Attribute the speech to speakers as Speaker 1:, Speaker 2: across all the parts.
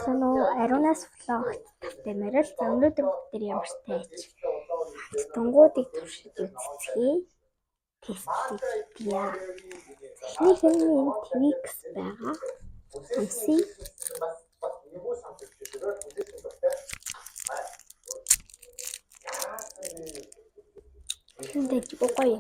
Speaker 1: Сайн уу? Ариунаас влогт тавьмаар л өнөөдөр бид нэр ямар тач тунгуудыг туршиж үзье. Тестийг хийя. Эхнийх нь TVX байгаа. Амсий. Тэндээ гоё.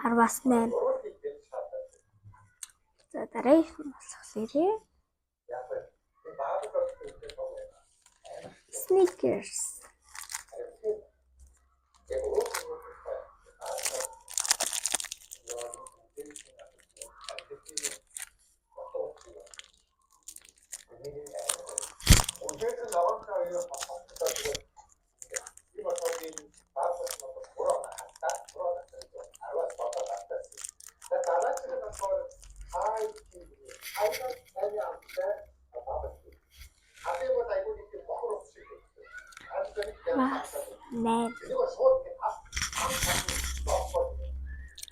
Speaker 1: Арвас 8. За дараах нь болохоор Snickers.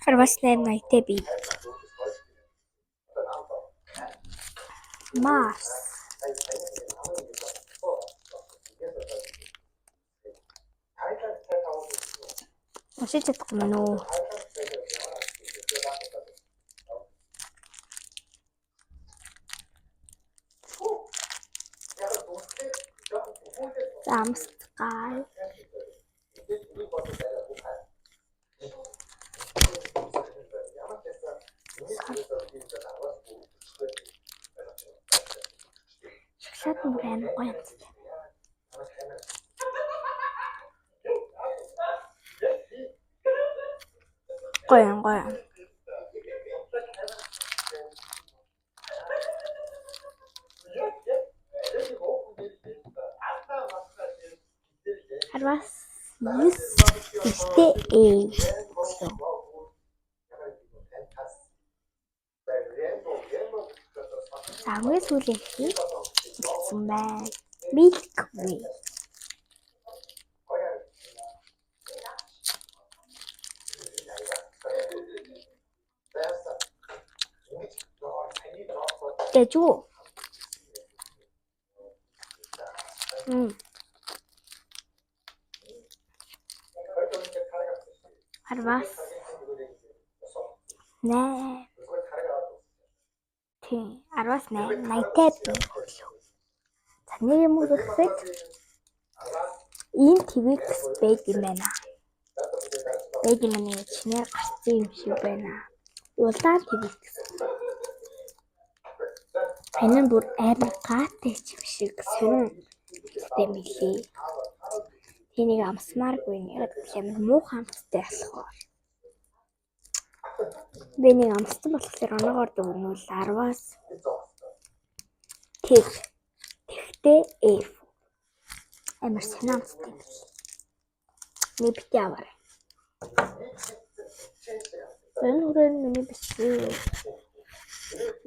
Speaker 1: Арвас 8 найтай бий. Mars. Уншиж чадахгүй мөн үү? Амсгай. Шоколад мөрөн гоё. Гоё. Арвас 9 гэртээ хамгийн сүүлийн хэлсэн байна. Milk Way. Тэжүү. Арвас 8. Арвас 8 найтай бий. Таны юм уу гэхэд энэ TVX байж юм байна. Байж юм нэг чинээр гарсан юм шиг байна. Улаан TVX. Энэ бүр амар гаатай юм шиг сонин тэмэлээ. Тэнийг амсмааргүй нэг амар муухай амстай болохоор. Би нэг амссан болохоор оноогоор дүгнүүл арвас. Тэгтээ амар сонин амстай. Нэг бит яваар. Энэ хүрээ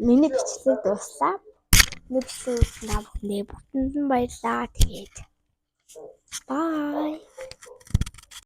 Speaker 1: миний бичлэг дуслаа. Нэг бичлэг үзсэн та бүхэнд бүтэн баярлалаа. Тэгээд bye.